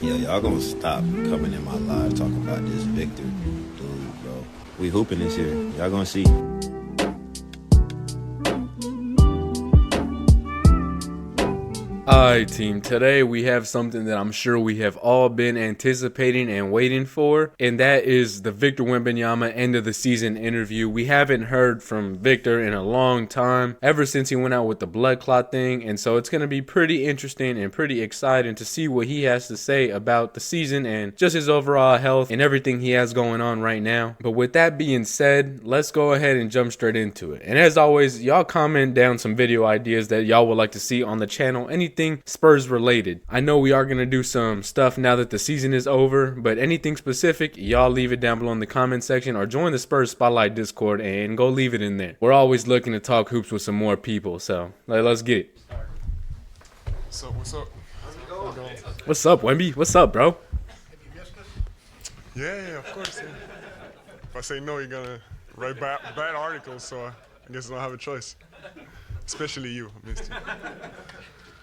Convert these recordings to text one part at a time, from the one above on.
Yeah, y'all gonna stop coming in my live talking about this Victor dude, bro. We hooping this year. Y'all gonna see. Alright team, today we have something that I'm sure we have all been anticipating and waiting for, and that is the Victor Wembanyama end of the season interview. We haven't heard from Victor in a long time, ever since he went out with the blood clot thing, and so it's going to be pretty interesting and pretty exciting to see what he has to say about the season and just his overall health and everything he has going on right now. But with that being said, let's go ahead and jump straight into it. And as always, y'all comment down some video ideas that y'all would like to see on the channel, anything Spurs related. I know we are going to do some stuff now that the season is over, but anything specific, y'all leave it down below in the comment section or join the Spurs Spotlight Discord and go leave it in there. We're always looking to talk hoops with some more people, so let's get it. So what's up? What's up, Wemby? What's up, bro? Yeah, of course. Yeah. If I say no, you're gonna write bad articles, so I guess I don't have a choice. Especially you, I missed you.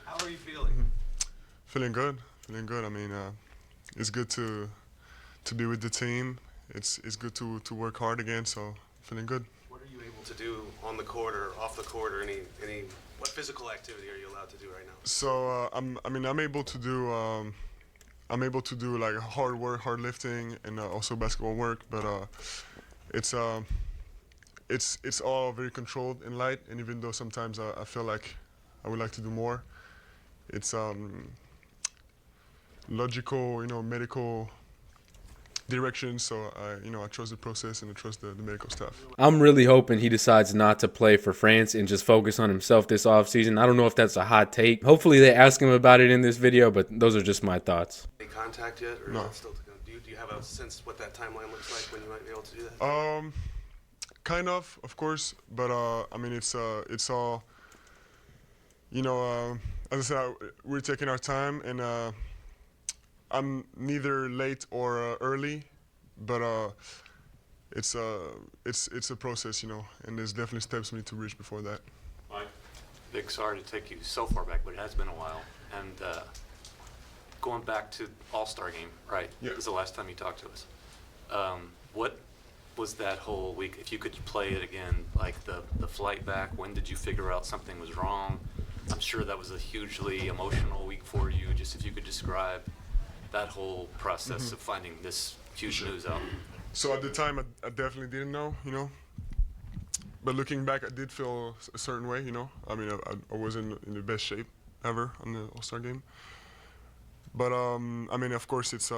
How are you feeling? Feeling good. I mean, it's good to be with the team. It's good to work hard again. So feeling good. What are you able to do on the court or off the court, or any what physical activity are you allowed to do right now? So I'm able to do like hard work, hard lifting, and also basketball work. But it's all very controlled and light. And even though sometimes I feel like I would like to do more, it's logical, medical direction. So I trust the process and I trust the medical staff. I'm really hoping he decides not to play for France and just focus on himself this offseason. I don't know if that's a hot take. Hopefully they ask him about it in this video, but those are just my thoughts. Any contact yet, or No. is it still to come? Do you have a sense what that timeline looks like when you might be able to do that? Kind of course, but I mean it's all, as I said, we're taking our time, and I'm neither late or early, but it's a process, and there's definitely steps we need to reach before that. Mike, Vic, sorry to take you so far back, but it has been a while. And going back to All-Star game, right? Yeah. This is the last time you talked to us. What was that whole week? If you could play it again, like the flight back, when did you figure out something was wrong? I'm sure that was a hugely emotional week for you. Just if you could describe that whole process of finding this huge news out. So at the time, I definitely didn't know, But looking back, I did feel a certain way, I mean, I wasn't in the best shape ever on the All-Star game. But I mean, of course, it's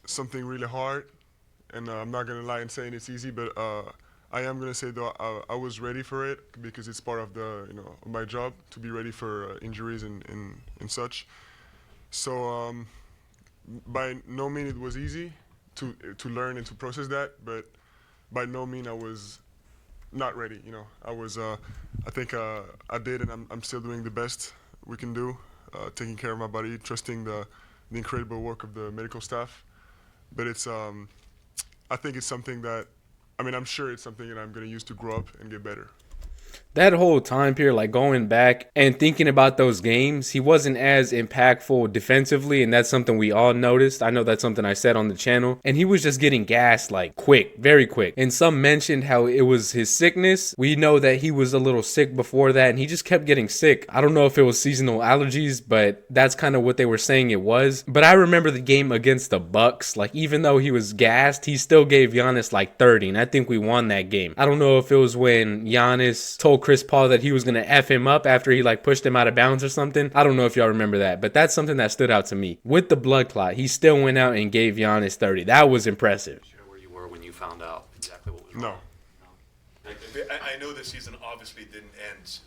something really hard, and I'm not gonna lie and saying it's easy, but I am gonna say though I was ready for it because it's part of the my job to be ready for injuries and such. So by no means it was easy to learn and to process that, but by no means I was not ready. I was I think I did, and I'm still doing the best we can do, taking care of my body, trusting the incredible work of the medical staff. But it's I think it's something that, I mean, I'm sure it's something that I'm going to use to grow up and get better. That whole time period, like going back and thinking about those games, he wasn't as impactful defensively, and that's something we all noticed. I know that's something I said on the channel, and he was just getting gassed like quick, very quick. And some mentioned how it was his sickness. We know that he was a little sick before that, and he just kept getting sick. I don't know if it was seasonal allergies, but that's kind of what they were saying it was. But I remember the game against the Bucks, like even though he was gassed, he still gave Giannis like 30, and I think we won that game. I don't know if it was when Giannis told Chris Paul that he was going to F him up after he like pushed him out of bounds or something. I don't know if y'all remember that, but that's something that stood out to me. With the blood clot, he still went out and gave Giannis 30. That was impressive. Sure where you were when you found out exactly what was wrong. No. I know the season obviously didn't end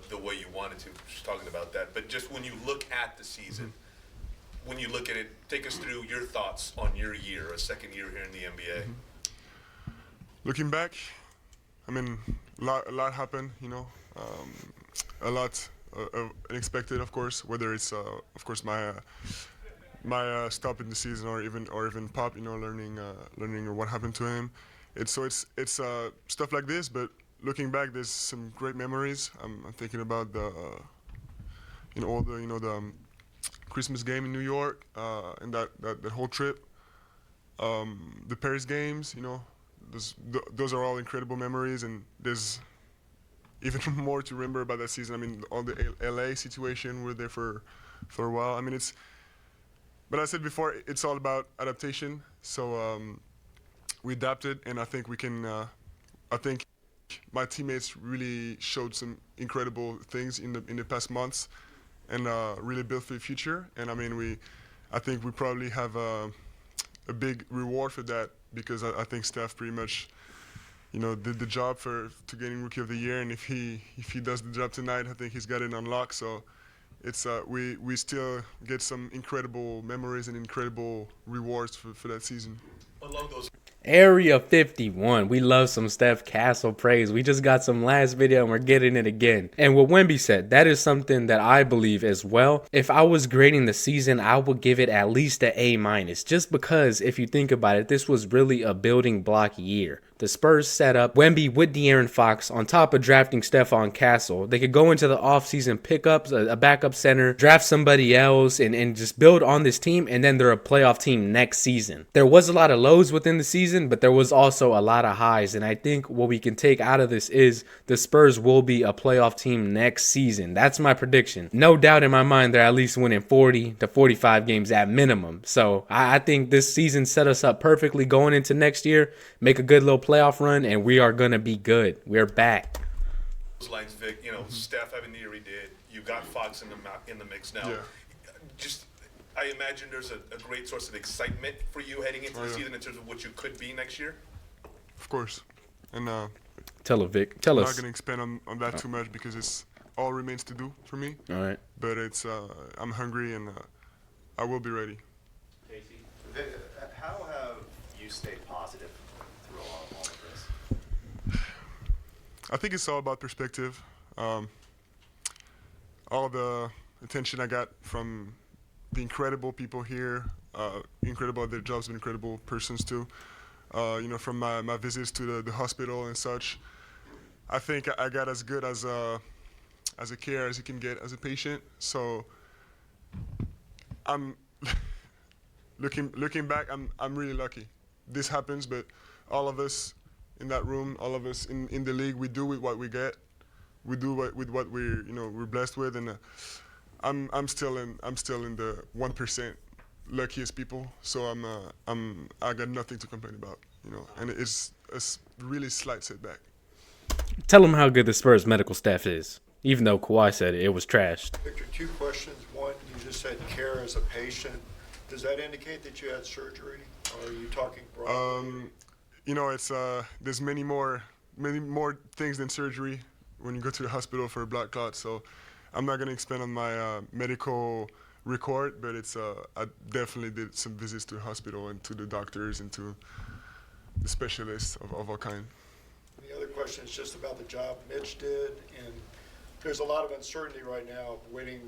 the way you wanted to, just talking about that, but just when you look at the season, when you look at it, take us through your thoughts on your year, a second year here in the NBA. Looking back, I mean, a lot happened, a lot unexpected, of course. Whether it's, of course, my stop in the season, or even Pop, learning what happened to him. It's stuff like this. But looking back, there's some great memories. I'm thinking about the all the the Christmas game in New York, and that whole trip, the Paris games, those are all incredible memories, and there's even more to remember about that season. I mean, all the LA situation, we're there for a while. I mean, but I said before, it's all about adaptation. So we adapted, and I think we can. I think my teammates really showed some incredible things in the past months, and really built for the future. And I mean, I think we probably have a big reward for that, because I think Steph pretty much, did the job to getting Rookie of the Year. And if he does the job tonight, I think he's got it unlocked. So it's we still get some incredible memories and incredible rewards for that season. Along those Area 51. We love some Steph Castle praise. We just got some last video and we're getting it again. And what Wemby said, that is something that I believe as well. If I was grading the season, I would give it at least an A-, just because if you think about it, this was really a building block year. The Spurs set up Wemby with De'Aaron Fox on top of drafting Stephon Castle. They could go into the offseason, pick up a backup center, draft somebody else, and just build on this team, and then they're a playoff team next season. There was a lot of lows within the season, but there was also a lot of highs, and I think what we can take out of this is the Spurs will be a playoff team next season. That's my prediction. No doubt in my mind they're at least winning 40 to 45 games at minimum. So I think this season set us up perfectly going into next year, make a good little playoff run, and we are going to be good. We're back. those lines, Vic, Steph having the year he did, you've got Fox in the mix now. Yeah. Just, I imagine there's a great source of excitement for you heading into the season in terms of what you could be next year. Of course. And Tell her, Vic. Tell I'm us. not going to expand on that too much, because it's all remains to do for me. All right. But it's I'm hungry, and I will be ready. Casey, how have you stayed positive through all of this? I think it's all about perspective. All the attention I got from the incredible people here, incredible at their jobs, but incredible persons too. From my visits to the hospital and such, I think I got as good as a care as you can get as a patient. So I'm looking back, I'm really lucky. This happens, but all of us in that room, all of us in the league, we do with what we get. We do with what we're blessed with, and I'm still in the 1% luckiest people. So I got nothing to complain about, and it's a really slight setback. Tell them how good the Spurs medical staff is. Even though Kawhi said it was trashed. Victor, two questions. One, you just said care as a patient. Does that indicate that you had surgery, or are you talking broadly? It's there's many more things than surgery when you go to the hospital for a blood clot. So I'm not going to expand on my medical record, but I definitely did some visits to the hospital and to the doctors and to the specialists of all kind. The other question is just about the job Mitch did, and there's a lot of uncertainty right now, waiting,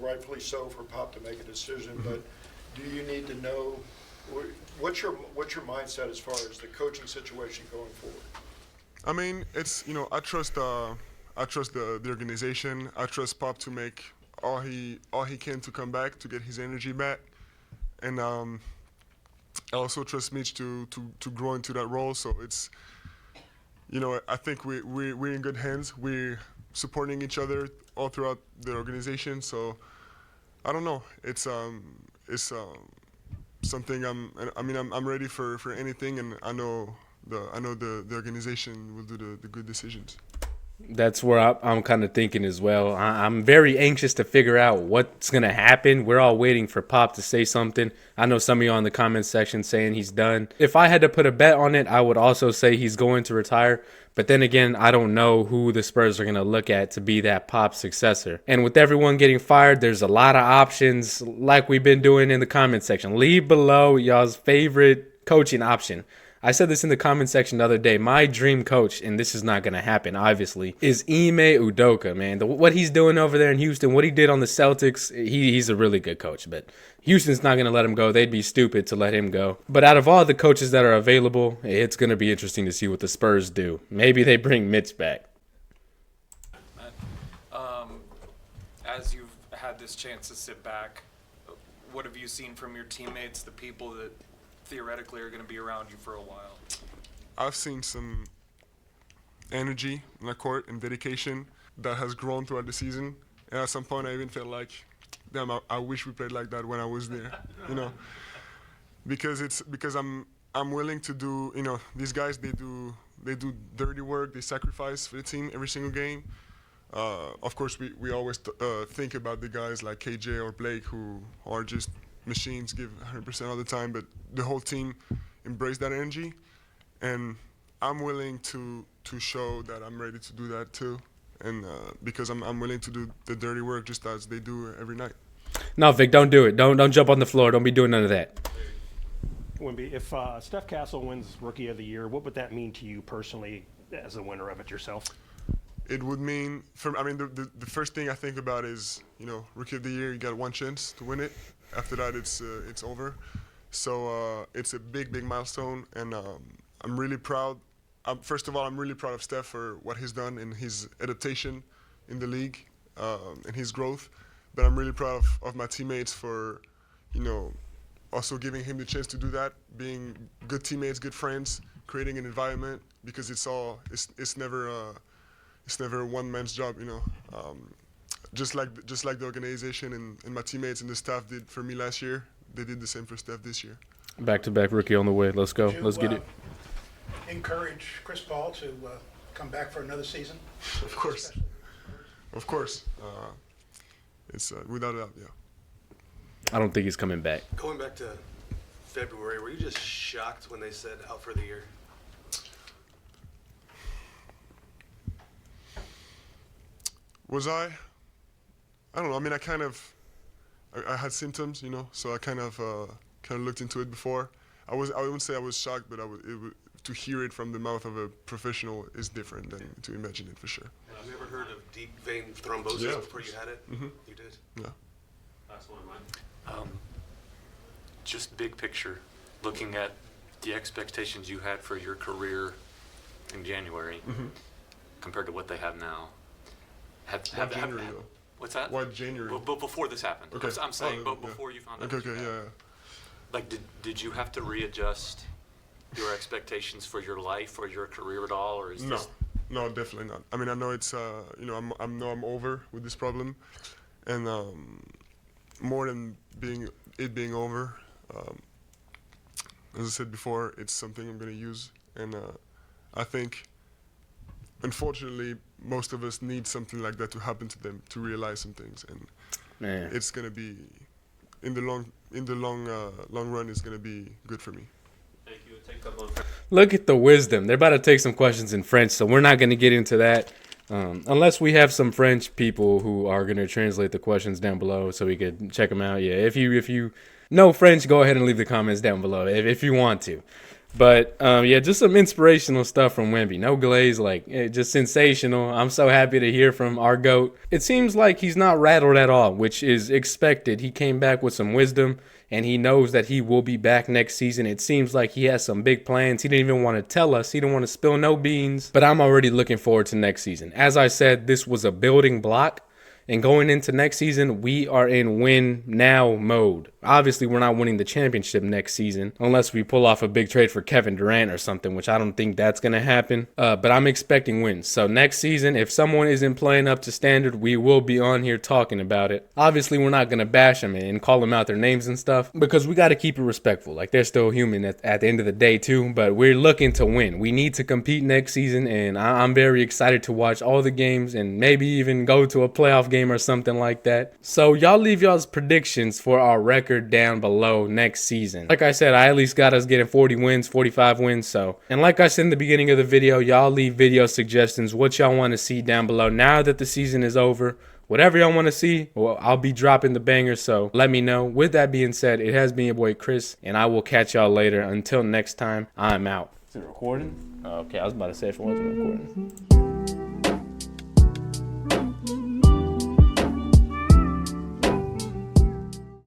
rightfully so, for Pop to make a decision. Mm-hmm. But do you need to know what's your mindset as far as the coaching situation going forward? I mean, it's I trust the organization. I trust Pop to make all he can to come back, to get his energy back, and I also trust Mitch to grow into that role. So it's I think we're in good hands. We're supporting each other all throughout the organization. So I don't know. It's something I'm ready for anything, and I know the organization will do the good decisions. That's where I'm kind of thinking as well. I'm very anxious to figure out what's going to happen. We're all waiting for Pop to say something. I know some of you on the comments section saying he's done. If I had to put a bet on it, I would also say he's going to retire. But then again, I don't know who the Spurs are going to look at to be that Pop successor. And with everyone getting fired, there's a lot of options like we've been doing in the comment section. Leave below y'all's favorite coaching option. I said this in the comment section the other day. My dream coach, and this is not going to happen, obviously, is Ime Udoka, man. What he's doing over there in Houston, what he did on the Celtics, he's a really good coach. But Houston's not going to let him go. They'd be stupid to let him go. But out of all the coaches that are available, it's going to be interesting to see what the Spurs do. Maybe they bring Mitch back. as you've had this chance to sit back, what have you seen from your teammates, the people that theoretically are going to be around you for a while? I've seen some energy in the court and dedication that has grown throughout the season. And at some point, I even felt like, damn, I wish we played like that when I was there, you know, because I'm willing to do, you know, these guys they do dirty work, they sacrifice for the team every single game. Of course, we always think about the guys like KJ or Blake who are just machines, give 100% all the time, but the whole team embrace that energy, and I'm willing to show that I'm ready to do that too, and because I'm willing to do the dirty work just as they do every night. No, Vic, don't do it. Don't jump on the floor. Don't be doing none of that. Wemby, if Steph Castle wins Rookie of the Year, what would that mean to you personally as a winner of it yourself? It would mean, the first thing I think about is, you know, Rookie of the Year, you got one chance to win it. After that, it's over. So it's a big milestone, and I'm really proud. First of all, I'm really proud of Steph for what he's done in his adaptation in the league and his growth. But I'm really proud of my teammates for, you know, also giving him the chance to do that, being good teammates, good friends, creating an environment, because it's never a one man's job, you know. Just like the organization and my teammates and the staff did for me last year, they did the same for Steph this year. Back-to-back rookie on the way. Let's go. Let's get it. Encourage Chris Paul to come back for another season? Of course. Of course. It's without a doubt, yeah. I don't think he's coming back. Going back to February, were you just shocked when they said out for the year? Was I? I don't know. I mean, I had symptoms, you know, so I kind of looked into it before. I wouldn't say I was shocked, but to hear it from the mouth of a professional is different than to imagine it for sure. Have you ever heard of deep vein thrombosis Yeah, before you had it? Mm-hmm. You did? Yeah. That's one of mine. Just big picture, looking at the expectations you had for your career in January compared to what they have now. January, though? What's that? Why January? But before this happened. Okay. I'm saying, but yeah. before you found out. Okay, yeah. Like, did you have to readjust your expectations for your life or your career at all, or is this? No, definitely not. I mean, I know it's you know, I'm over with this problem, and more than being over, as I said before, it's something I'm gonna use, and I think, unfortunately, most of us need something like that to happen to them to realize some things, and it's gonna be in the long run, it's gonna be good for me. Thank you. Take a couple of. Look at the wisdom. They're about to take some questions in French, so we're not going to get into that unless we have some French people who are going to translate the questions down below so we could check them out. Yeah, if you know French, go ahead and leave the comments down below if you want to. But, yeah, just some inspirational stuff from Wemby. No glaze, just sensational. I'm so happy to hear from our GOAT. It seems like he's not rattled at all, which is expected. He came back with some wisdom, and he knows that he will be back next season. It seems like he has some big plans. He didn't even want to tell us. He didn't want to spill no beans. But I'm already looking forward to next season. As I said, this was a building block. And going into next season, we are in win now mode. Obviously, we're not winning the championship next season unless we pull off a big trade for Kevin Durant or something, which I don't think that's going to happen. But I'm expecting wins. So next season, if someone isn't playing up to standard, we will be on here talking about it. Obviously, we're not going to bash them and call them out their names and stuff because we got to keep it respectful. Like, they're still human at the end of the day, too. But we're looking to win. We need to compete next season, and I'm very excited to watch all the games and maybe even go to a playoff game or something like that. So y'all leave y'all's predictions for our record down below next season. Like I said, I at least got us getting 40 wins, 45 wins. So, and like I said in the beginning of the video, y'all leave video suggestions, what y'all want to see down below now that the season is over. Whatever y'all want to see, well, I'll be dropping the bangers, so let me know. With that being said, it has been your boy Chris, and I will catch y'all later. Until next time, I'm out. Is it recording? Okay, I was about to say if it wasn't recording.